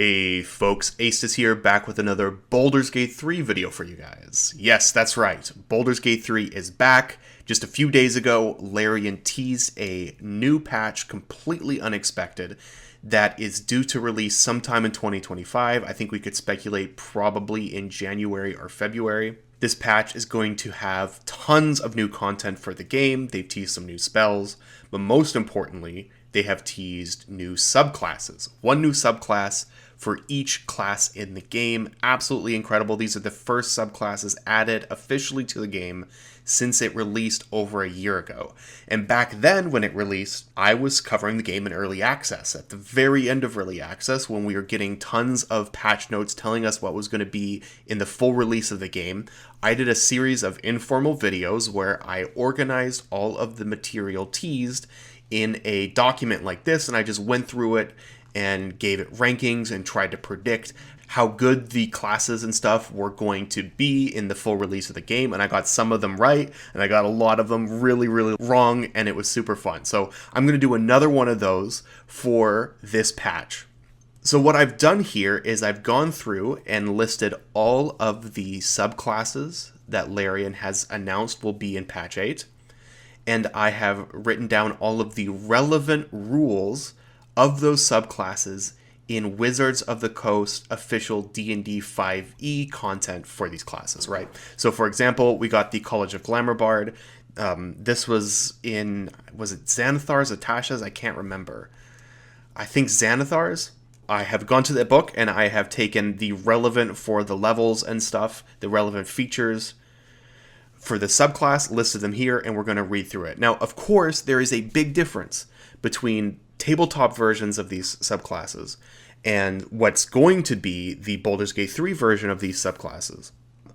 Hey folks, Ace here, back with another Baldur's Gate 3 video for you guys. Yes, that's right, Baldur's Gate 3 is back. Just a few days ago, Larian teased a new patch, completely unexpected, that is due to release sometime in 2025. I think we could speculate probably in January or February. This patch is going to have tons of new content for the game. They've teased some new spells, but most importantly, they have teased new subclasses. One new subclass for each class in the game. Absolutely incredible. These are the first subclasses added officially to the game since it released over a year ago. And back then when it released, I was covering the game in early access. At the very end of early access, when we were getting tons of patch notes telling us what was going to be in the full release of the game, I did a series of informal videos where I organized all of the material teased in a document like this, and I just went through it and gave it rankings and tried to predict how good the classes and stuff were going to be in the full release of the game. And I got some of them right, and I got a lot of them really wrong, and it was super fun. So I'm going to do another one of those for this patch. So what I've done here is I've gone through and listed all of the subclasses that Larian has announced will be in patch 8. And I have written down all of the relevant rules of those subclasses in Wizards of the Coast official D&D 5e content for these classes, right? So for example, we got the College of Glamour Bard. This was it Xanathar's, Atasha's? I can't remember. I think Xanathar's. I have gone to that book and I have taken the relevant for the levels and stuff, the relevant features for the subclass, listed them here, and we're going to read through it. Now, of course, there is a big difference between tabletop versions of these subclasses and what's going to be the Baldur's Gate 3 version of these subclasses.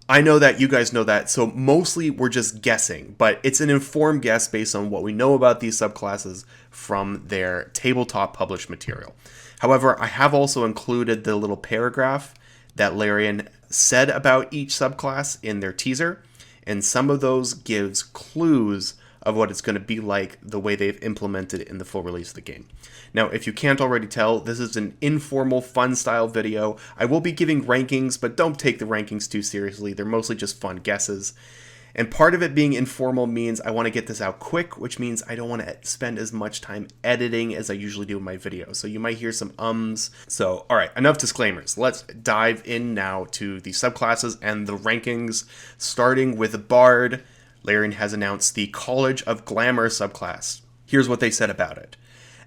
I know that you guys know that, so mostly we're just guessing, but it's an informed guess based on what we know about these subclasses from their tabletop published material. However, I have also included the little paragraph that Larian said about each subclass in their teaser, and some of those gives clues of what it's going to be like the way they've implemented it in the full release of the game. Now, if you can't already tell, this is an informal, fun style video. I will be giving rankings, but don't take the rankings too seriously. They're mostly just fun guesses. And part of it being informal means I want to get this out quick, which means I don't want to spend as much time editing as I usually do in my videos. So you might hear some ums. So, all right, enough disclaimers. Let's dive in now to the subclasses and the rankings, starting with Bard. Larian has announced the College of Glamour subclass. Here's what they said about it.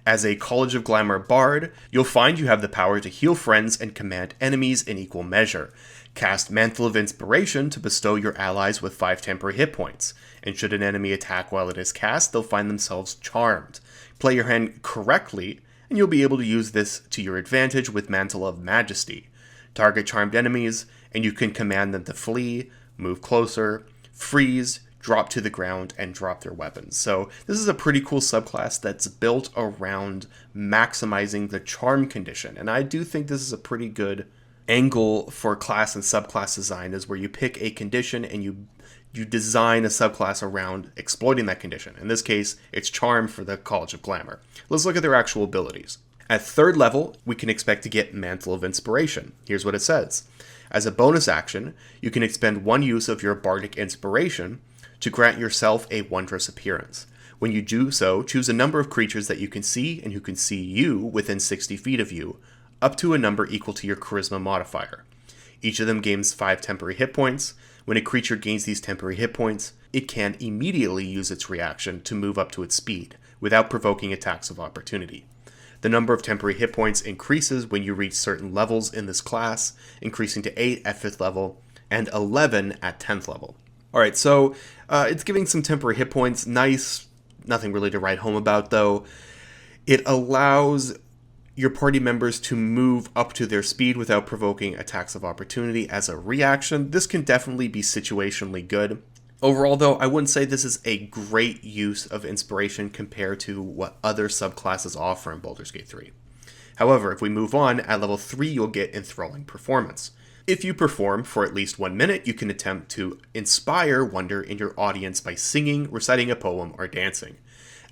As a College of Glamour Bard, you'll find you have the power to heal friends and command enemies in equal measure. Cast Mantle of Inspiration to bestow your allies with 5 temporary hit points, and should an enemy attack while it is cast, they'll find themselves charmed. Play your hand correctly, and you'll be able to use this to your advantage with Mantle of Majesty. Target charmed enemies, and you can command them to flee, move closer, freeze, drop to the ground, and drop their weapons. So this is a pretty cool subclass that's built around maximizing the charm condition, and I do think this is a pretty good angle for class and subclass design, is where you pick a condition and you design a subclass around exploiting that condition. In this case, it's charm for the College of Glamour. Let's look at their actual abilities. At 3rd level, we can expect to get Mantle of Inspiration. Here's what it says. As a bonus action, you can expend 1 use of your Bardic Inspiration to grant yourself a wondrous appearance. When you do so, choose a number of creatures that you can see and who can see you within 60 feet of you, up to a number equal to your Charisma modifier. Each of them gains 5 temporary hit points. When a creature gains these temporary hit points, it can immediately use its reaction to move up to its speed, without provoking attacks of opportunity. The number of temporary hit points increases when you reach certain levels in this class, increasing to 8 at 5th level, and 11 at 10th level. Alright, so it's giving some temporary hit points. Nice. Nothing really to write home about, though. It allows your party members to move up to their speed without provoking attacks of opportunity as a reaction. This can definitely be situationally good. Overall, though, I wouldn't say this is a great use of inspiration compared to what other subclasses offer in Baldur's Gate 3. However, if we move on, at level 3 you'll get Enthralling Performance. If you perform for at least 1 minute, you can attempt to inspire wonder in your audience by singing, reciting a poem, or dancing.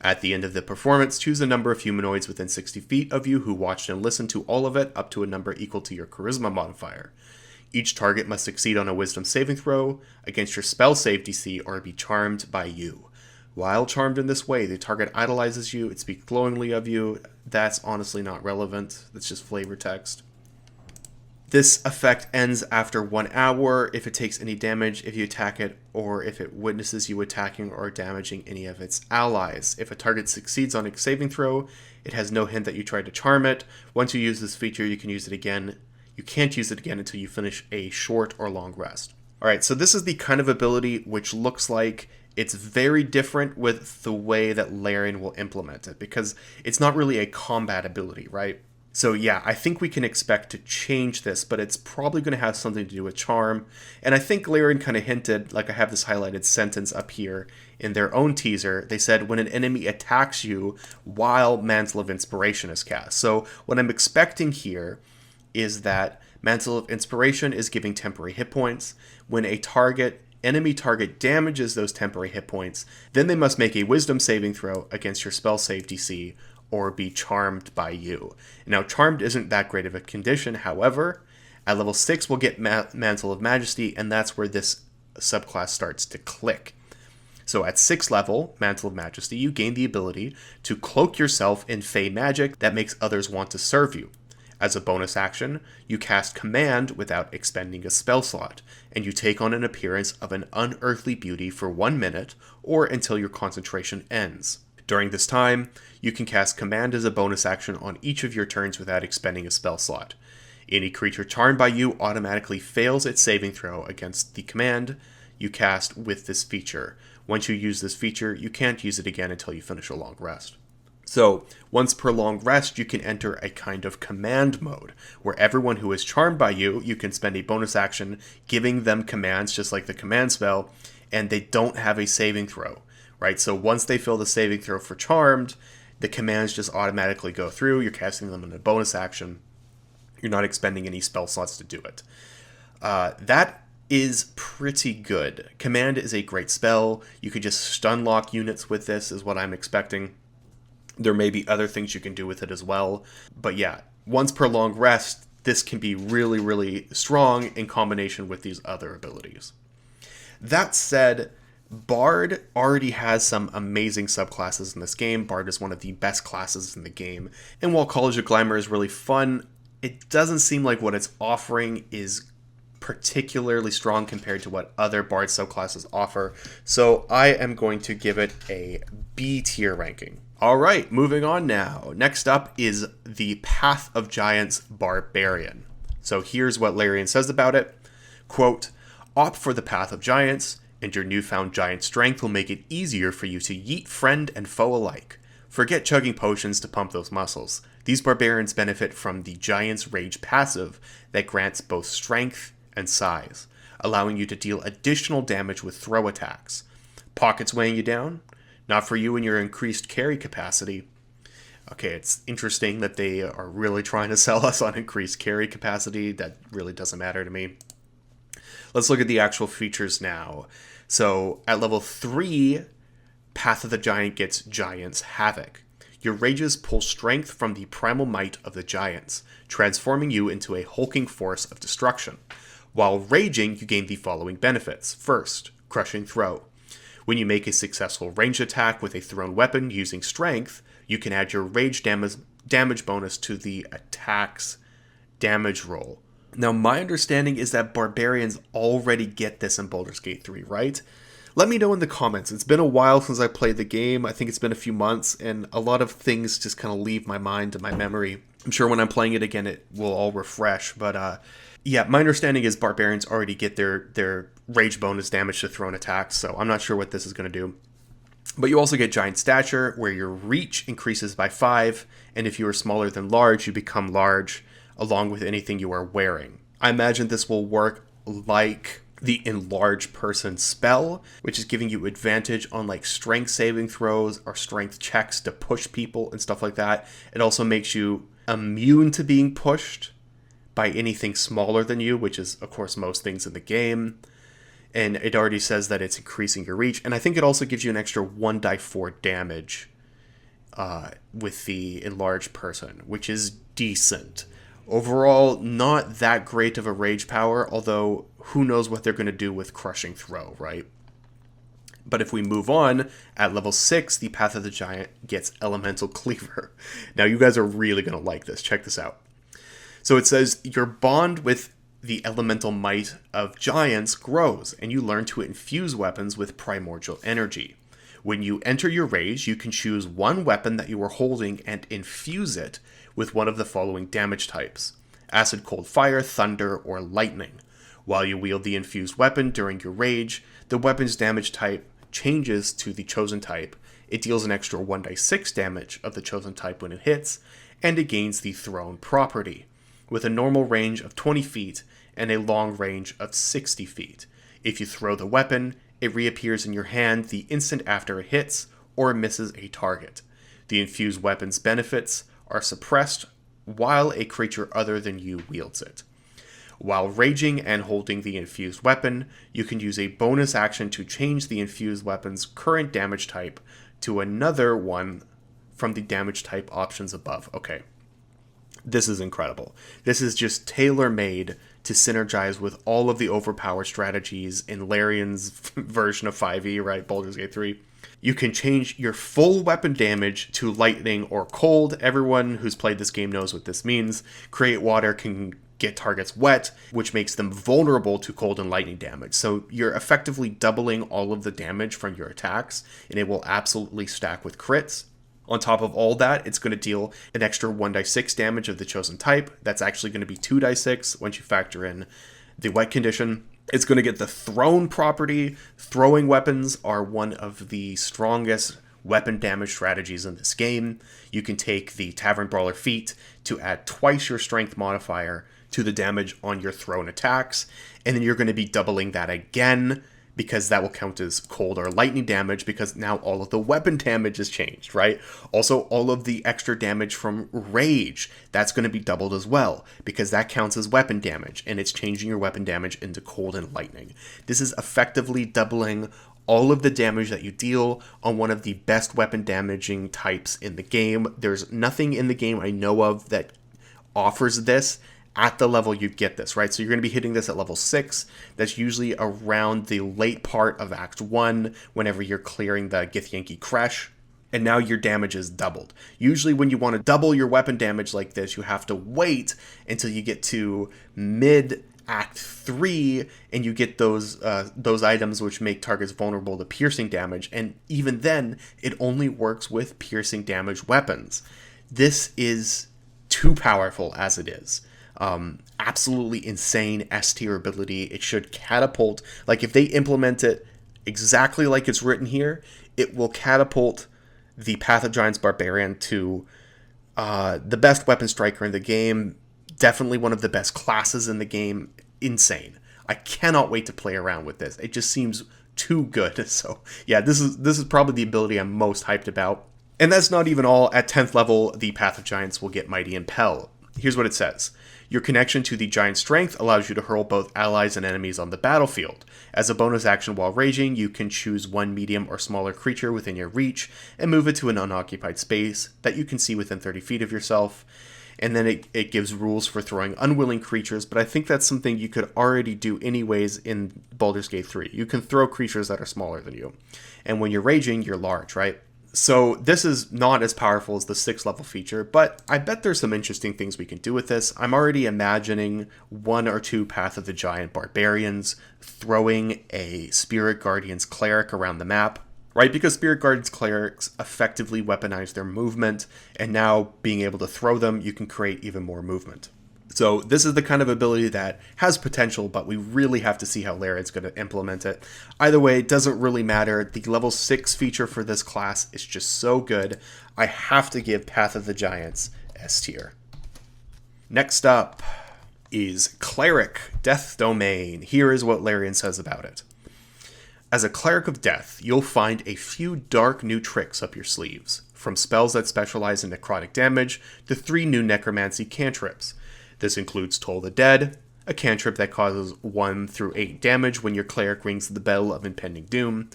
At the end of the performance, choose a number of humanoids within 60 feet of you who watched and listened to all of it up to a number equal to your charisma modifier. Each target must succeed on a wisdom saving throw against your spell save DC or be charmed by you. While charmed in this way, the target idolizes you, it speaks glowingly of you. That's honestly not relevant. That's just flavor text. This effect ends after 1 hour if it takes any damage if you attack it, or if it witnesses you attacking or damaging any of its allies. If a target succeeds on a saving throw, it has no hint that you tried to charm it. Once you use this feature, you can use it again. You can't use it again until you finish a short or long rest. Alright, so this is the kind of ability which looks like it's very different with the way that Larian will implement it, because it's not really a combat ability, right? So yeah, I think we can expect to change this, but it's probably going to have something to do with charm. And I think Larian kind of hinted, like I have this highlighted sentence up here in their own teaser. They said when an enemy attacks you while Mantle of Inspiration is cast. So what I'm expecting here is that Mantle of Inspiration is giving temporary hit points. When a enemy target damages those temporary hit points, then they must make a wisdom saving throw against your spell save DC or be charmed by you. Now, charmed isn't that great of a condition, however, at level 6 we'll get Mantle of Majesty, and that's where this subclass starts to click. So at 6th level, Mantle of Majesty, you gain the ability to cloak yourself in Fey magic that makes others want to serve you. As a bonus action, you cast Command without expending a spell slot, and you take on an appearance of an unearthly beauty for 1 minute, or until your concentration ends. During this time, you can cast Command as a bonus action on each of your turns without expending a spell slot. Any creature charmed by you automatically fails its saving throw against the command you cast with this feature. Once you use this feature, you can't use it again until you finish a long rest. So, once per long rest, you can enter a kind of command mode, where everyone who is charmed by you, you can spend a bonus action giving them commands just like the command spell, and they don't have a saving throw. Right, so once they fill the saving throw for charmed, the commands just automatically go through. You're casting them in a bonus action. You're not expending any spell slots to do it. That is pretty good. Command is a great spell. You could just stun lock units with this, is what I'm expecting. There may be other things you can do with it as well. But yeah, once per long rest, this can be really, really strong in combination with these other abilities. That said, Bard already has some amazing subclasses in this game. Bard is one of the best classes in the game. And while College of Glamour is really fun, it doesn't seem like what it's offering is particularly strong compared to what other Bard subclasses offer. So I am going to give it a B tier ranking. Alright, moving on now. Next up is the Path of Giants Barbarian. So here's what Larian says about it. Quote, opt for the Path of Giants, and your newfound giant strength will make it easier for you to yeet friend and foe alike. Forget chugging potions to pump those muscles. These barbarians benefit from the Giant's Rage passive that grants both strength and size, allowing you to deal additional damage with throw attacks. Pockets weighing you down? Not for you and your increased carry capacity. Okay, it's interesting that they are really trying to sell us on increased carry capacity. That really doesn't matter to me. Let's look at the actual features now. So at level 3, Path of the Giant gets Giant's Havoc. Your rages pull strength from the primal might of the giants, transforming you into a hulking force of destruction. While raging, you gain the following benefits. First, Crushing Throw. When you make a successful ranged attack with a thrown weapon using strength, you can add your rage damage bonus to the attack's damage roll. Now, my understanding is that Barbarians already get this in Baldur's Gate 3, right? Let me know in the comments. It's been a while since I played the game. I think it's been a few months, and a lot of things just kind of leave my mind and my memory. I'm sure when I'm playing it again, it will all refresh. But yeah, my understanding is Barbarians already get their rage bonus damage to thrown attacks, so I'm not sure what this is going to do. But you also get Giant Stature, where your reach increases by 5, and if you are smaller than large, you become large, along with anything you are wearing. I imagine this will work like the Enlarge Person spell, which is giving you advantage on like strength saving throws or strength checks to push people and stuff like that. It also makes you immune to being pushed by anything smaller than you, which is of course most things in the game. And it already says that it's increasing your reach, and I think it also gives you an extra 1d4 damage with the enlarged person, which is decent. Overall, not that great of a rage power, although who knows what they're going to do with Crushing Throw, right? But if we move on, at level 6, the Path of the Giant gets Elemental Cleaver. Now, you guys are really going to like this. Check this out. So it says, your bond with the elemental might of giants grows, and you learn to infuse weapons with primordial energy. When you enter your rage, you can choose one weapon that you are holding and infuse it with one of the following damage types: acid, cold, fire, thunder, or lightning. While you wield the infused weapon during your rage, the weapon's damage type changes to the chosen type. It deals an extra 1d6 damage of the chosen type when it hits, and it gains the thrown property, with a normal range of 20 feet and a long range of 60 feet. If you throw the weapon, it reappears in your hand the instant after it hits or misses a target. The infused weapon's benefits are suppressed while a creature other than you wields it. While raging and holding the infused weapon, you can use a bonus action to change the infused weapon's current damage type to another one from the damage type options above. Okay. This is incredible. This is just tailor-made to synergize with all of the overpowered strategies in Larian's version of 5e, right? Baldur's Gate 3. You can change your full weapon damage to lightning or cold. Everyone who's played this game knows what this means. Create Water can get targets wet, which makes them vulnerable to cold and lightning damage. So you're effectively doubling all of the damage from your attacks, and it will absolutely stack with crits. On top of all that, it's going to deal an extra 1d6 damage of the chosen type. That's actually going to be 2d6 once you factor in the wet condition. It's going to get the thrown property. Throwing weapons are one of the strongest weapon damage strategies in this game. You can take the Tavern Brawler feat to add twice your strength modifier to the damage on your thrown attacks, and then you're going to be doubling that again, because that will count as cold or lightning damage, because now all of the weapon damage is changed, right? Also, all of the extra damage from rage, that's going to be doubled as well, because that counts as weapon damage, and it's changing your weapon damage into cold and lightning. This is effectively doubling all of the damage that you deal on one of the best weapon damaging types in the game. There's nothing in the game I know of that offers this at the level you get this, right? So you're going to be hitting this at level 6. That's usually around the late part of Act 1, whenever you're clearing the Githyanki Kresh, and now your damage is doubled. Usually when you want to double your weapon damage like this, you have to wait until you get to mid Act 3, and you get those items which make targets vulnerable to piercing damage, and even then, it only works with piercing damage weapons. This is too powerful as it is. Absolutely insane S tier ability. It should catapult, like if they implement it exactly like it's written here, it will catapult the Path of Giants Barbarian to the best weapon striker in the game, definitely one of the best classes in the game. Insane. I cannot wait to play around with this. It just seems too good. So yeah, this is probably the ability I'm most hyped about. And that's not even all. At 10th level, the Path of Giants will get Mighty Impel. Here's what it says. Your connection to the Giant Strength allows you to hurl both allies and enemies on the battlefield. As a bonus action while raging, you can choose one medium or smaller creature within your reach and move it to an unoccupied space that you can see within 30 feet of yourself. And then it gives rules for throwing unwilling creatures, but I think that's something you could already do anyways in Baldur's Gate 3. You can throw creatures that are smaller than you. And when you're raging, you're large, right? So this is not as powerful as the 6th level feature, but I bet there's some interesting things we can do with this. I'm already imagining 1 or 2 Path of the Giant Barbarians throwing a Spirit Guardian's Cleric around the map, right? Because Spirit Guardian's Clerics effectively weaponize their movement, and now being able to throw them, you can create even more movement. So this is the kind of ability that has potential, but we really have to see how Larian's going to implement it. Either way, it doesn't really matter. The level 6 feature for this class is just so good. I have to give Path of the Giants S tier. Next up is Cleric, Death Domain. Here is what Larian says about it. As a Cleric of Death, you'll find a few dark new tricks up your sleeves, from spells that specialize in necrotic damage to 3 new necromancy cantrips. This includes Toll the Dead, a cantrip that causes 1 through 8 damage when your cleric rings the bell of impending doom,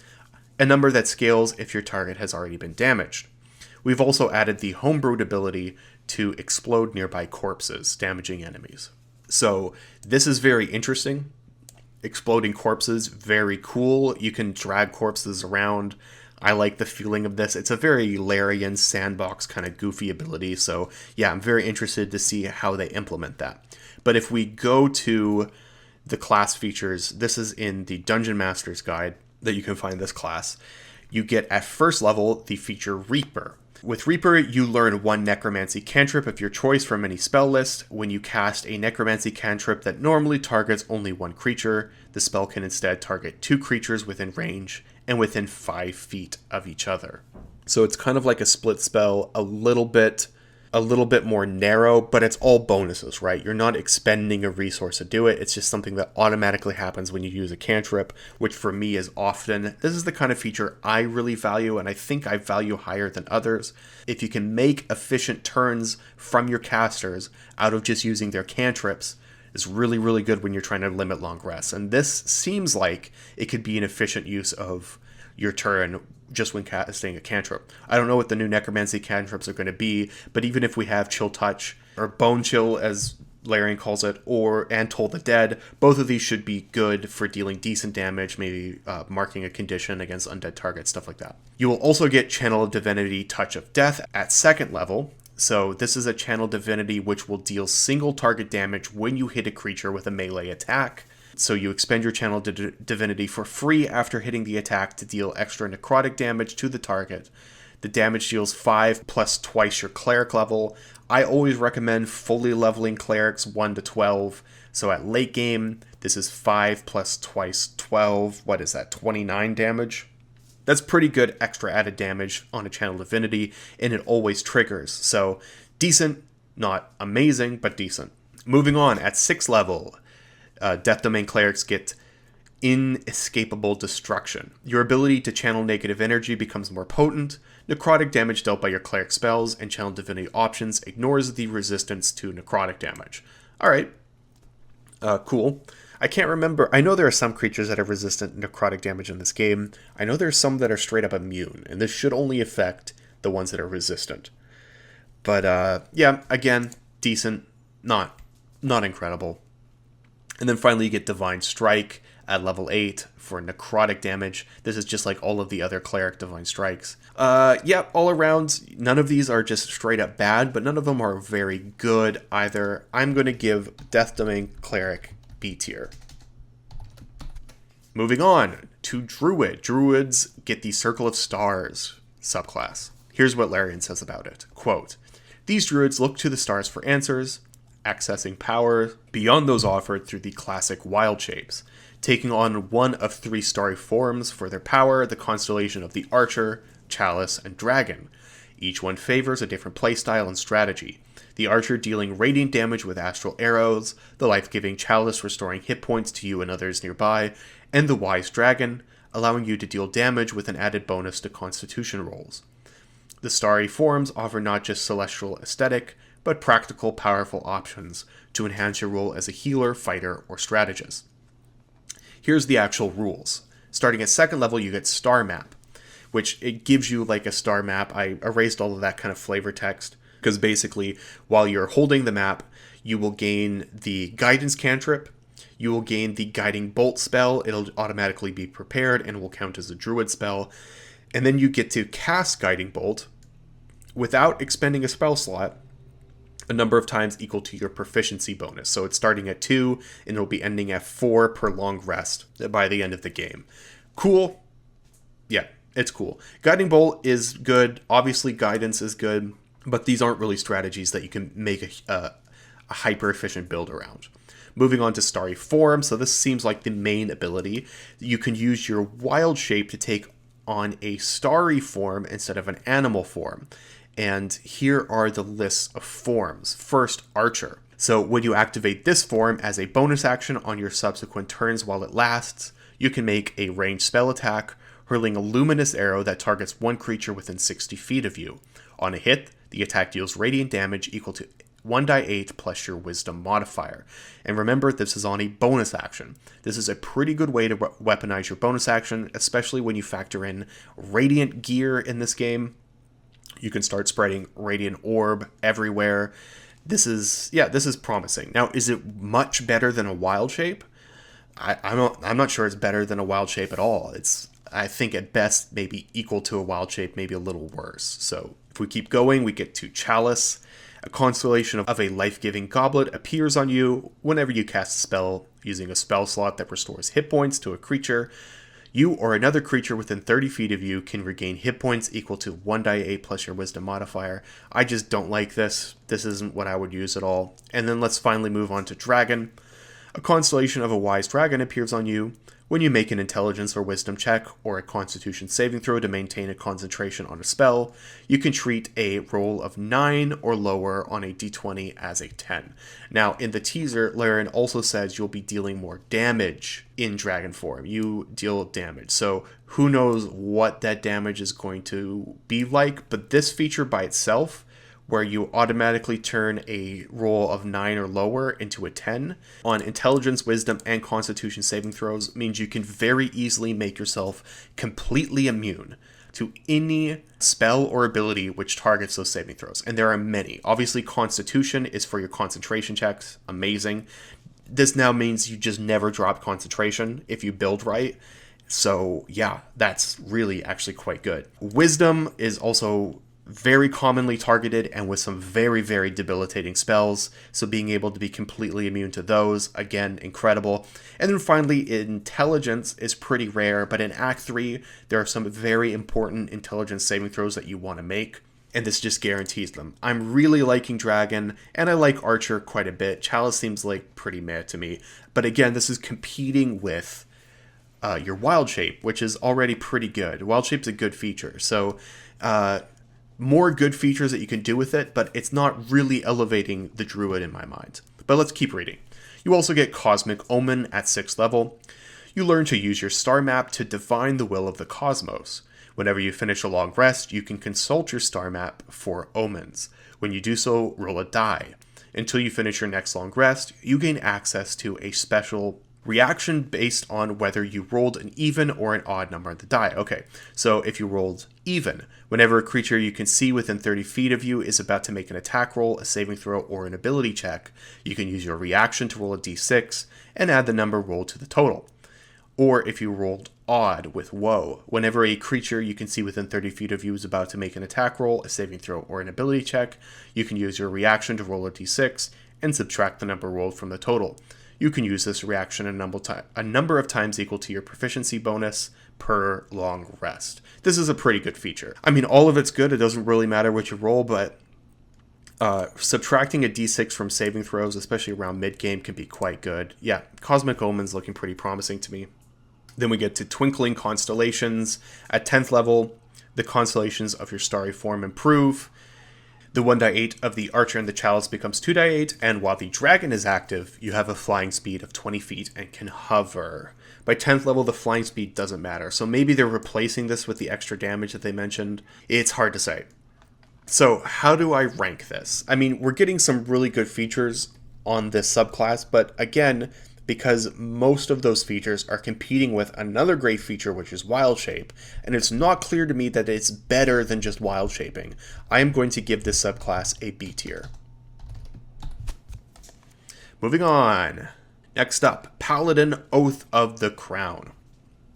a number that scales if your target has already been damaged. We've also added the homebrewed ability to explode nearby corpses, damaging enemies. So this is very interesting. Exploding corpses, very cool. You can drag corpses around. I like the feeling of this. It's a very Larian sandbox kind of goofy ability. So yeah, I'm very interested to see how they implement that. But if we go to the class features, this is in the Dungeon Master's Guide that you can find this class. You get at first level the feature Reaper. With Reaper, you learn one Necromancy cantrip of your choice from any spell list. When you cast a Necromancy cantrip that normally targets only one creature, the spell can instead target 2 creatures within range and within 5 feet of each other. So it's kind of like a split spell, a little bit more narrow, but it's all bonuses, right? You're not expending a resource to do it. It's just something that automatically happens when you use a cantrip, which for me is often. This is the kind of feature I really value, and I think I value higher than others. If you can make efficient turns from your casters out of just using their cantrips, it's really, really good when you're trying to limit long rests. And this seems like it could be an efficient use of your turn just when casting a cantrip. I don't know what the new Necromancy cantrips are going to be, but even if we have Chill Touch, or Bone Chill as Larian calls it, and Toll the Dead, both of these should be good for dealing decent damage, maybe marking a condition against undead targets, stuff like that. You will also get Channel Divinity Touch of Death at 2nd level. So this is a Channel Divinity which will deal single target damage when you hit a creature with a melee attack. So you expend your Channel Divinity for free after hitting the attack to deal extra necrotic damage to the target. The damage deals 5 plus twice your Cleric level. I always recommend fully leveling Clerics 1 to 12. So at late game, this is 5 plus twice 12. What is that, 29 damage? That's pretty good extra added damage on a Channel Divinity, and it always triggers. So decent, not amazing, but decent. Moving on, at 6th level, Death Domain Clerics get Inescapable Destruction. Your ability to channel negative energy becomes more potent. Necrotic damage dealt by your Cleric spells and Channel Divinity options ignores the resistance to necrotic damage. Alright, cool. I can't remember. I know there are some creatures that are resistant to necrotic damage in this game. I know there's some that are straight up immune, and this should only affect the ones that are resistant. But yeah, again, decent, not incredible. And then finally you get Divine Strike at level 8 for necrotic damage. This is just like all of the other Cleric Divine Strikes. Yeah, all around, none of these are just straight up bad, but none of them are very good either. I'm going to give Death Domain Cleric B tier. Moving on to Druid. Druids get the Circle of Stars subclass. Here's what Larian says about it. Quote, "These Druids look to the stars for answers, accessing power beyond those offered through the classic wild shapes, taking on one of 3 starry forms for their power, the constellation of the Archer, Chalice, and Dragon. Each one favors a different playstyle and strategy. The Archer dealing radiant damage with astral arrows, the life-giving Chalice restoring hit points to you and others nearby, and the Wise Dragon, allowing you to deal damage with an added bonus to Constitution rolls. The starry forms offer not just celestial aesthetic, but practical, powerful options to enhance your role as a healer, fighter, or strategist." Here's the actual rules. Starting at 2nd level, you get Star Map, which it gives you like a star map. I erased all of that kind of flavor text, because basically, while you're holding the map, you will gain the Guidance cantrip, you will gain the Guiding Bolt spell, it'll automatically be prepared and will count as a Druid spell, and then you get to cast Guiding Bolt without expending a spell slot, a number of times equal to your proficiency bonus. So it's starting at 2, and it'll be ending at 4 per long rest by the end of the game. Cool. Yeah, it's cool. Guiding Bolt is good. Obviously, Guidance is good, but these aren't really strategies that you can make a hyper-efficient build around. Moving on to Starry Form. So this seems like the main ability. You can use your Wild Shape to take on a starry form instead of an animal form. And here are the lists of forms. First, Archer. So when you activate this form as a bonus action on your subsequent turns while it lasts, you can make a ranged spell attack, hurling a luminous arrow that targets one creature within 60 feet of you. On a hit, the attack deals radiant damage equal to 1d8 plus your wisdom modifier. And remember, this is on a bonus action. This is a pretty good way to weaponize your bonus action, especially when you factor in radiant gear in this game. You can start spreading Radiant Orb everywhere. This is promising. Now, is it much better than a Wild Shape? I'm not sure it's better than a Wild Shape at all. It's, I think at best maybe equal to a Wild Shape, maybe a little worse. So if we keep going, we get to Chalice. A constellation of a life-giving goblet appears on you whenever you cast a spell using a spell slot that restores hit points to a creature. You or another creature within 30 feet of you can regain hit points equal to 1d8 plus your wisdom modifier. I just don't like this. This isn't what I would use at all. And then let's finally move on to Dragon. A constellation of a wise dragon appears on you when you make an intelligence or wisdom check or a constitution saving throw to maintain a concentration on a spell. You can treat a roll of 9 or lower on a d20 as a 10. Now, in the teaser, Larian also says you'll be dealing more damage in dragon form. You deal damage, so who knows what that damage is going to be like, but this feature by itself, where you automatically turn a roll of 9 or lower into a 10 on intelligence, wisdom, and constitution saving throws, means you can very easily make yourself completely immune to any spell or ability which targets those saving throws. And there are many. Obviously, constitution is for your concentration checks. Amazing. This now means you just never drop concentration if you build right. So yeah, that's really actually quite good. Wisdom is also very commonly targeted and with some very, very debilitating spells, so being able to be completely immune to those, again, incredible. And then finally, intelligence is pretty rare, but in Act 3, there are some very important intelligence saving throws that you want to make, and this just guarantees them. I'm really liking Dragon, and I like Archer quite a bit. Chalice seems like pretty meh to me, but again, this is competing with your Wild Shape, which is already pretty good. Wild Shape's a good feature, so more good features that you can do with it, but it's not really elevating the Druid in my mind. But let's keep reading. You also get Cosmic Omen at 6th level. You learn to use your star map to divine the will of the cosmos. Whenever you finish a long rest, you can consult your star map for omens. When you do so, roll a die. Until you finish your next long rest, you gain access to a special reaction based on whether you rolled an even or an odd number on the die. Okay, so if you rolled even, whenever a creature you can see within 30 feet of you is about to make an attack roll, a saving throw, or an ability check, you can use your reaction to roll a d6 and add the number rolled to the total. Or if you rolled odd with woe, whenever a creature you can see within 30 feet of you is about to make an attack roll, a saving throw, or an ability check, you can use your reaction to roll a d6 and subtract the number rolled from the total. You can use this reaction a number of times equal to your proficiency bonus per long rest. This is a pretty good feature. I mean, all of it's good. It doesn't really matter what you roll, but subtracting a d6 from saving throws, especially around mid-game, can be quite good. Yeah, Cosmic Omen's looking pretty promising to me. Then we get to Twinkling Constellations. At 10th level, the constellations of your starry form improve. The 1d8 of the Archer and the Chalice becomes 2d8, and while the Dragon is active, you have a flying speed of 20 feet and can hover. By 10th level, the flying speed doesn't matter, so maybe they're replacing this with the extra damage that they mentioned. It's hard to say. So how do I rank this? I mean, we're getting some really good features on this subclass, but again, because most of those features are competing with another great feature, which is Wild Shape, and it's not clear to me that it's better than just Wild Shaping, I am going to give this subclass a B tier. Moving on. Next up, Paladin Oath of the Crown.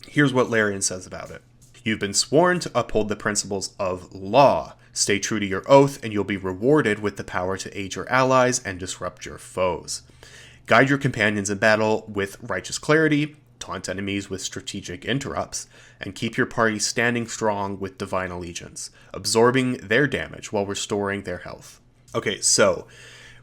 Here's what Larian says about it. You've been sworn to uphold the principles of law. Stay true to your oath, and you'll be rewarded with the power to aid your allies and disrupt your foes. Guide your companions in battle with righteous clarity, taunt enemies with strategic interrupts, and keep your party standing strong with divine allegiance, absorbing their damage while restoring their health. Okay, so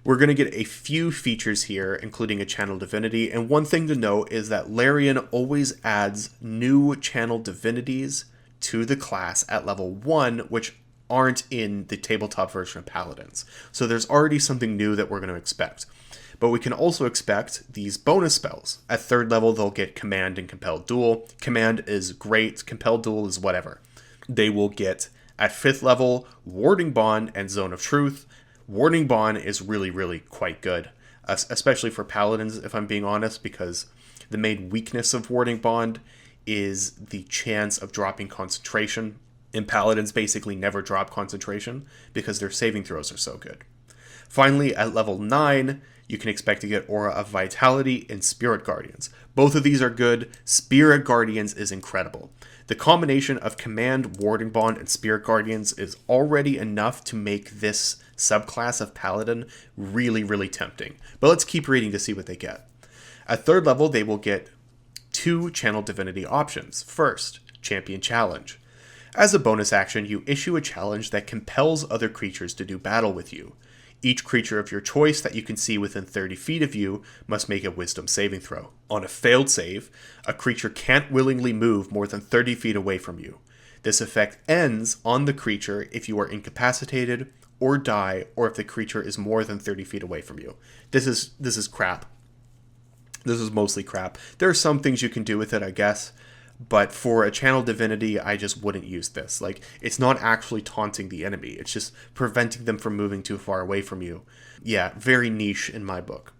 we're going to get a few features here, including a channel divinity, and one thing to note is that Larian always adds new channel divinities to the class at level 1, which aren't in the tabletop version of Paladins. So there's already something new that we're going to expect. But we can also expect these bonus spells. At 3rd level, they'll get Command and Compelled Duel. Command is great. Compelled Duel is whatever. They will get, at 5th level, Warding Bond and Zone of Truth. Warding Bond is really, really quite good, especially for Paladins, if I'm being honest, because the main weakness of Warding Bond is the chance of dropping concentration. And Paladins basically never drop concentration because their saving throws are so good. Finally, at level 9, you can expect to get Aura of Vitality and Spirit Guardians. Both of these are good. Spirit Guardians is incredible. The combination of Command, Warding Bond, and Spirit Guardians is already enough to make this subclass of Paladin really, really tempting. But let's keep reading to see what they get. At 3rd level, they will get 2 Channel Divinity options. First, Champion Challenge. As a bonus action, you issue a challenge that compels other creatures to do battle with you. Each creature of your choice that you can see within 30 feet of you must make a Wisdom saving throw. On a failed save, a creature can't willingly move more than 30 feet away from you. This effect ends on the creature if you are incapacitated or die, or if the creature is more than 30 feet away from you. This is crap. This is mostly crap. There are some things you can do with it, I guess. But for a Channel Divinity, I just wouldn't use this. Like, it's not actually taunting the enemy. It's just preventing them from moving too far away from you. Yeah, very niche in my book.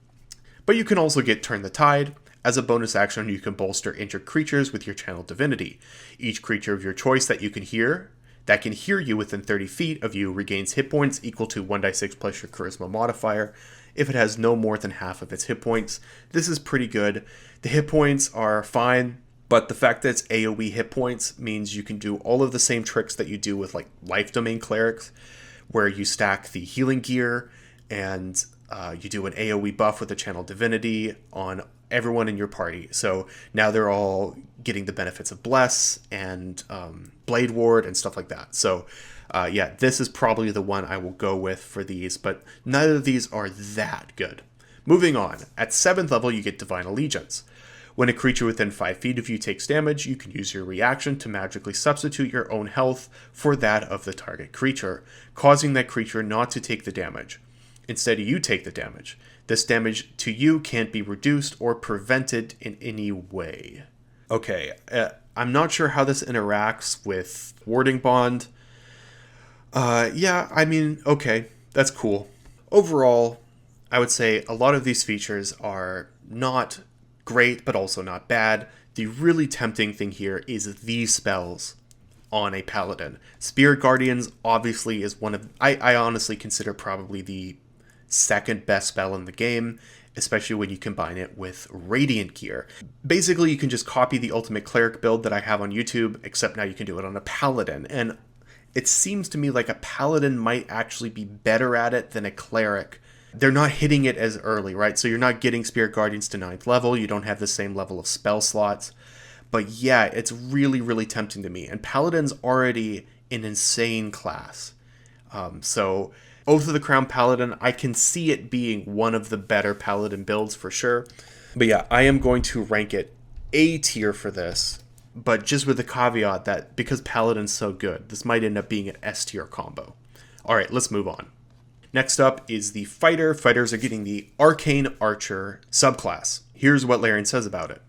But you can also get Turn the Tide. As a bonus action, you can bolster injured creatures with your Channel Divinity. Each creature of your choice that can hear you within 30 feet of you regains hit points equal to 1d6 plus your Charisma modifier if it has no more than half of its hit points. This is pretty good. The hit points are fine. But the fact that it's AoE hit points means you can do all of the same tricks that you do with like Life Domain Clerics, where you stack the healing gear and you do an AoE buff with the Channel Divinity on everyone in your party. So now they're all getting the benefits of Bless and Blade Ward and stuff like that. So yeah, this is probably the one I will go with for these, but neither of these are that good. Moving on, at 7th level you get Divine Allegiance. When a creature within 5 feet of you takes damage, you can use your reaction to magically substitute your own health for that of the target creature, causing that creature not to take the damage. Instead, you take the damage. This damage to you can't be reduced or prevented in any way. Okay, I'm not sure how this interacts with Warding Bond. Yeah, I mean, okay, that's cool. Overall, I would say a lot of these features are not great, but also not bad. The really tempting thing here is these spells on a Paladin. Spirit Guardians obviously is one of, I honestly consider probably the 2nd best spell in the game, especially when you combine it with Radiant gear. Basically, you can just copy the Ultimate Cleric build that I have on YouTube, except now you can do it on a Paladin. And it seems to me like a Paladin might actually be better at it than a Cleric. They're not hitting it as early, right? So you're not getting Spirit Guardians to 9th level. You don't have the same level of spell slots. But yeah, it's really, really tempting to me. And Paladin's already an insane class. So Oath of the Crown Paladin, I can see it being one of the better Paladin builds for sure. But yeah, I am going to rank it A tier for this. But just with the caveat that because Paladin's so good, this might end up being an S tier combo. Alright, let's move on. Next up is the Fighter. Fighters are getting the Arcane Archer subclass. Here's what Larian says about it.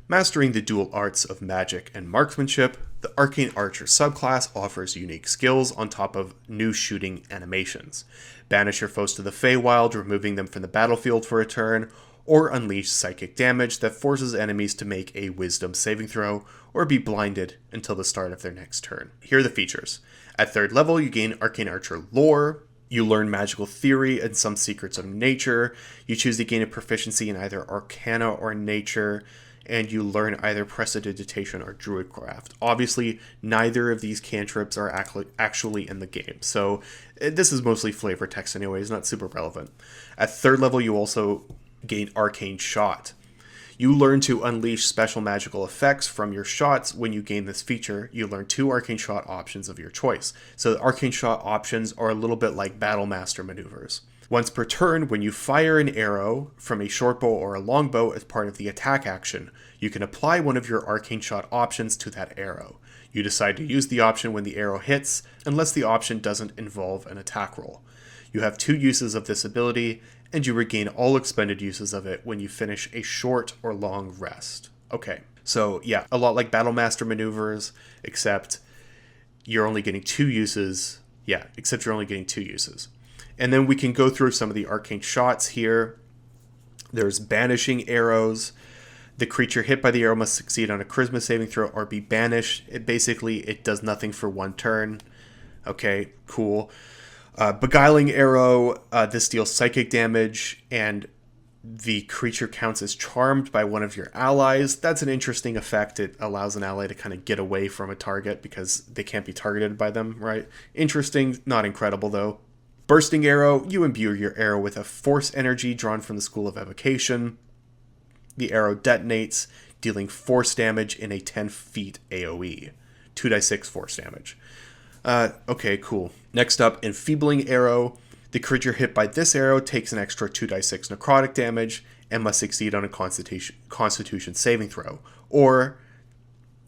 Mastering the dual arts of magic and marksmanship, the Arcane Archer subclass offers unique skills on top of new shooting animations. Banish your foes to the Feywild, removing them from the battlefield for a turn, or unleash psychic damage that forces enemies to make a wisdom saving throw or be blinded until the start of their next turn. Here are the features. At 3rd level, you gain Arcane Archer lore. You learn magical theory and some secrets of nature. You choose to gain a proficiency in either Arcana or Nature, and you learn either Prestidigitation or Druidcraft. Obviously, neither of these cantrips are actually in the game, so this is mostly flavor text anyway, it's not super relevant. At 3rd level, you also gain Arcane Shot. You learn to unleash special magical effects from your shots. When you gain this feature, you learn 2 Arcane Shot options of your choice. So the Arcane Shot options are a little bit like Battlemaster maneuvers. Once per turn, when you fire an arrow from a shortbow or a longbow as part of the attack action, you can apply one of your Arcane Shot options to that arrow. You decide to use the option when the arrow hits, unless the option doesn't involve an attack roll. You have 2 uses of this ability, and you regain all expended uses of it when you finish a short or long rest. Okay, so yeah, a lot like Battlemaster maneuvers, except you're only getting 2 uses. Yeah, except you're only getting 2 uses. And then we can go through some of the Arcane Shots here. There's Banishing Arrows. The creature hit by the arrow must succeed on a charisma saving throw or be banished. It does nothing for 1 turn. Okay, cool. Beguiling arrow, this deals psychic damage, and the creature counts as charmed by one of your allies. That's an interesting effect. It allows an ally to kind of get away from a target because they can't be targeted by them, right? Interesting, not incredible though. Bursting arrow, you imbue your arrow with a force energy drawn from the School of Evocation. The arrow detonates, dealing force damage in a 10 feet AoE. 2d6 force damage. Okay, cool. Next up, Enfeebling Arrow. The creature hit by this arrow takes an extra 2d6 necrotic damage and must succeed on a Constitution saving throw. Or,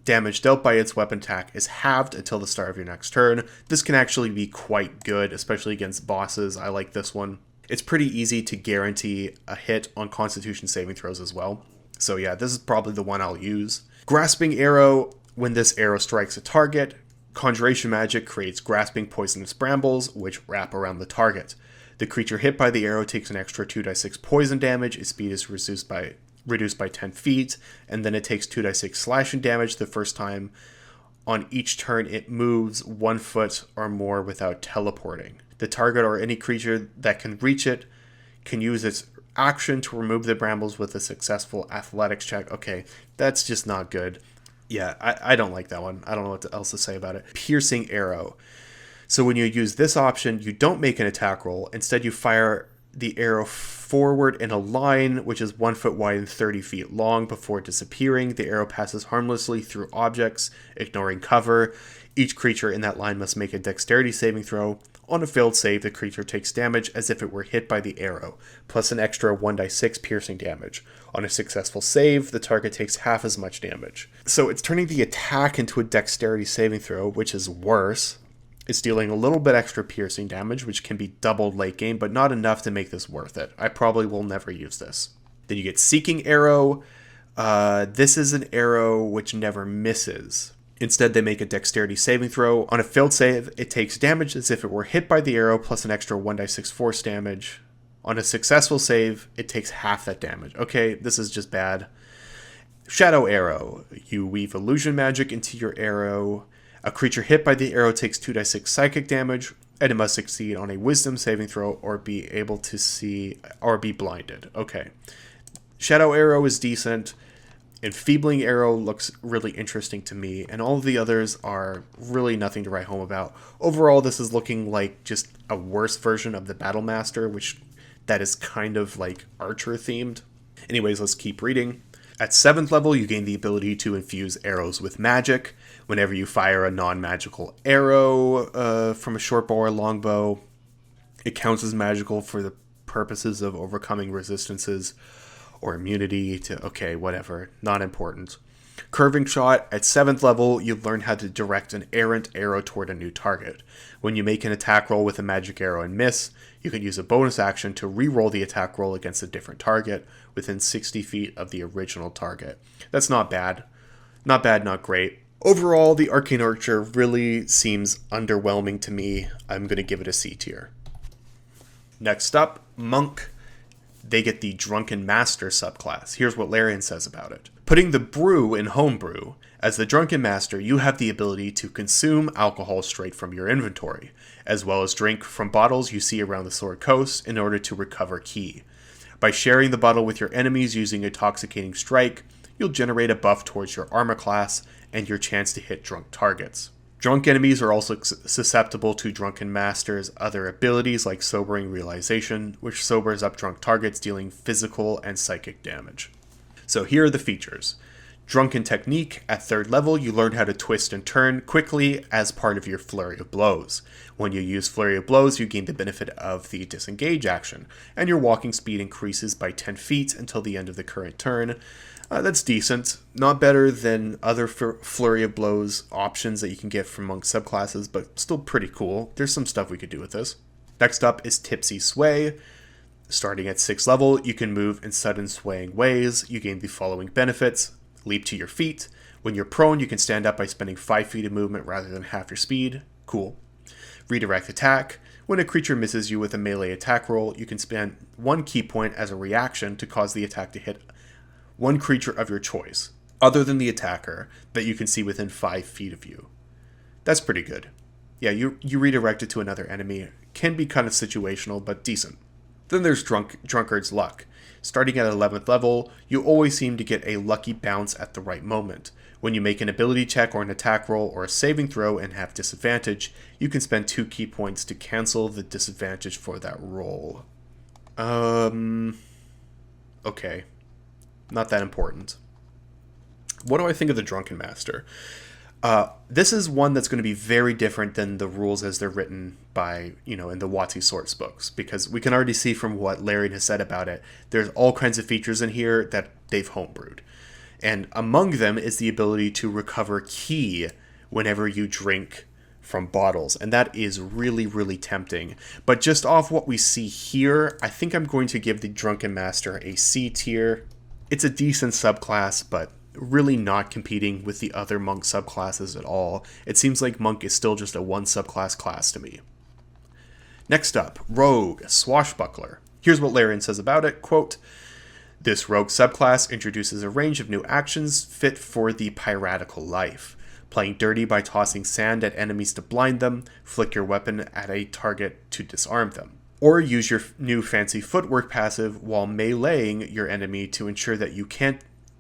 damage dealt by its weapon attack is halved until the start of your next turn. This can actually be quite good, especially against bosses. I like this one. It's pretty easy to guarantee a hit on Constitution saving throws as well. So yeah, this is probably the one I'll use. Grasping Arrow. When this arrow strikes a target, Conjuration Magic creates grasping poisonous brambles, which wrap around the target. The creature hit by the arrow takes an extra 2d6 poison damage. Its speed is reduced by 10 feet, and then it takes 2d6 slashing damage the first time on each turn it moves 1 foot or more without teleporting. The target or any creature that can reach it can use its action to remove the brambles with a successful athletics check. Okay, that's just not good. Yeah, I don't like that one. I don't know what else to say about it. Piercing Arrow. So when you use this option, you don't make an attack roll. Instead, you fire the arrow forward in a line, which is 1 foot wide and 30 feet long. Before disappearing, the arrow passes harmlessly through objects, ignoring cover. Each creature in that line must make a dexterity saving throw. On a failed save, the creature takes damage as if it were hit by the arrow, plus an extra 1d6 piercing damage. On a successful save, the target takes half as much damage. So it's turning the attack into a dexterity saving throw, which is worse. It's dealing a little bit extra piercing damage, which can be doubled late game, but not enough to make this worth it. I probably will never use this. Then you get Seeking Arrow. This is an arrow which never misses. Instead, they make a dexterity saving throw. On a failed save, it takes damage as if it were hit by the arrow, plus an extra 1d6 force damage. On a successful save, it takes half that damage. Okay, this is just bad. Shadow Arrow. You weave illusion magic into your arrow. A creature hit by the arrow takes 2d6 psychic damage, and it must succeed on a wisdom saving throw or be able to see or be blinded. Okay. Shadow Arrow is decent. Enfeebling Arrow looks really interesting to me, and all of the others are really nothing to write home about. Overall, this is looking like just a worse version of the Battlemaster, which that is kind of like Archer themed. Anyways, let's keep reading. At 7th level, you gain the ability to infuse arrows with magic. Whenever you fire a non-magical arrow from a short bow or longbow, it counts as magical for the purposes of overcoming resistances or immunity to, okay, whatever, not important. Curving Shot. At 7th level, you learn how to direct an errant arrow toward a new target. When you make an attack roll with a magic arrow and miss, you can use a bonus action to re-roll the attack roll against a different target within 60 feet of the original target. That's not bad. Not bad, not great. Overall, the Arcane Archer really seems underwhelming to me. I'm going to give it a C tier. Next up, Monk. They get the Drunken Master subclass. Here's what Larian says about it. Putting the brew in homebrew, as the Drunken Master, you have the ability to consume alcohol straight from your inventory, as well as drink from bottles you see around the Sword Coast in order to recover ki. By sharing the bottle with your enemies using Intoxicating Strike, you'll generate a buff towards your armor class and your chance to hit drunk targets. Drunk enemies are also susceptible to Drunken Master's other abilities like Sobering Realization, which sobers up drunk targets, dealing physical and psychic damage. So here are the features. Drunken Technique. At 3rd level, you learn how to twist and turn quickly as part of your Flurry of Blows. When you use Flurry of Blows, you gain the benefit of the Disengage action, and your walking speed increases by 10 feet until the end of the current turn. That's decent. Not better than other Flurry of Blows options that you can get from Monk subclasses, but still pretty cool. There's some stuff we could do with this. Next up is Tipsy Sway. Starting at 6th level, you can move in sudden swaying ways. You gain the following benefits. Leap to your feet. When you're prone, you can stand up by spending 5 feet of movement rather than half your speed. Cool. Redirect Attack. When a creature misses you with a melee attack roll, you can spend 1 ki point as a reaction to cause the attack to hit one creature of your choice, other than the attacker, that you can see within 5 feet of you. That's pretty good. Yeah, you redirect it to another enemy. Can be kind of situational, but decent. Then there's Drunkard's Luck. Starting at 11th level, you always seem to get a lucky bounce at the right moment. When you make an ability check or an attack roll or a saving throw and have disadvantage, you can spend 2 key points to cancel the disadvantage for that roll. Okay. Not that important. What do I think of the Drunken Master? This is one that's going to be very different than the rules as they're written by, in the WotC source books, because we can already see from what Larian has said about it, there's all kinds of features in here that they've homebrewed. And among them is the ability to recover ki whenever you drink from bottles, and that is really, really tempting. But just off what we see here, I think I'm going to give the Drunken Master a C tier. It's a decent subclass, but really not competing with the other monk subclasses at all. It seems like monk is still just a one subclass class to me. Next up, Rogue, Swashbuckler. Here's what Larian says about it, quote, "This rogue subclass introduces a range of new actions fit for the piratical life. Playing dirty by tossing sand at enemies to blind them, flick your weapon at a target to disarm them. Or use your new fancy footwork passive while meleeing your enemy to ensure that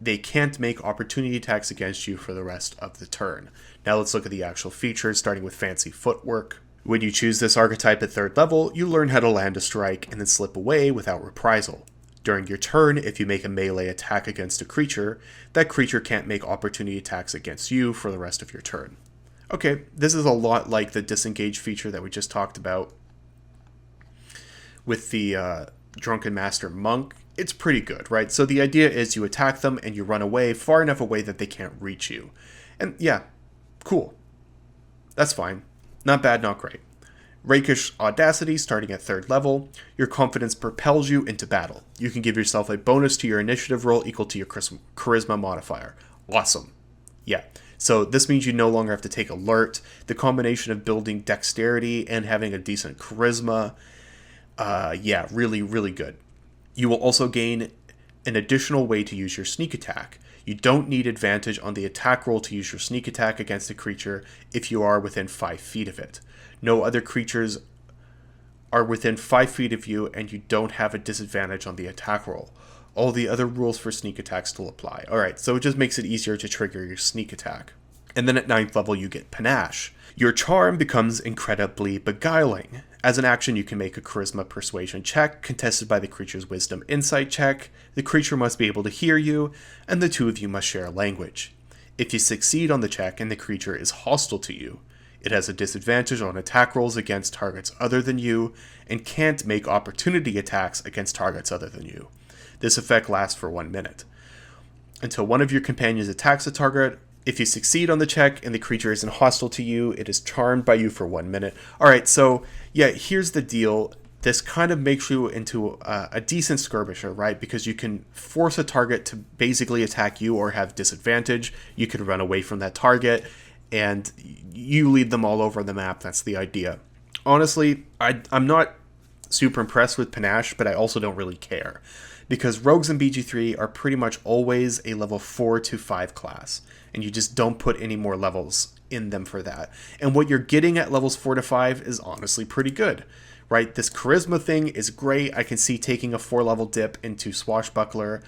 they can't make opportunity attacks against you for the rest of the turn." Now let's look at the actual features, starting with fancy footwork. When you choose this archetype at 3rd level, you learn how to land a strike and then slip away without reprisal. During your turn, if you make a melee attack against a creature, that creature can't make opportunity attacks against you for the rest of your turn. Okay, this is a lot like the disengage feature that we just talked about with the Drunken Master Monk. It's pretty good, right? So the idea is you attack them and you run away far enough away that they can't reach you. And yeah, cool. That's fine. Not bad, not great. Rakish Audacity, starting at 3rd level. Your confidence propels you into battle. You can give yourself a bonus to your initiative roll equal to your charisma modifier. Awesome. Yeah. So this means you no longer have to take alert. The combination of building dexterity and having a decent charisma, yeah, really, really good. You will also gain an additional way to use your sneak attack. You don't need advantage on the attack roll to use your sneak attack against a creature if you are within 5 feet of it. No other creatures are within 5 feet of you, and you don't have a disadvantage on the attack roll. All the other rules for sneak attack still apply. Alright, so it just makes it easier to trigger your sneak attack. And then at 9th level you get Panache. Your charm becomes incredibly beguiling. As an action, you can make a charisma persuasion check, contested by the creature's wisdom insight check. The creature must be able to hear you, and the two of you must share a language. If you succeed on the check and the creature is hostile to you, it has a disadvantage on attack rolls against targets other than you, and can't make opportunity attacks against targets other than you. This effect lasts for 1 minute. Until one of your companions attacks a target, if you succeed on the check and the creature isn't hostile to you, it is charmed by you for 1 minute. Alright, so yeah, here's the deal. This kind of makes you into a decent skirmisher, right? Because you can force a target to basically attack you or have disadvantage. You can run away from that target, and you lead them all over the map. That's the idea. Honestly, I'm not super impressed with Panache, but I also don't really care. Because rogues in BG3 are pretty much always a level 4 to 5 class, and you just don't put any more levels in them for that. And what you're getting at levels 4 to 5 is honestly pretty good, right? This charisma thing is great. I can see taking a 4-level dip into Swashbuckler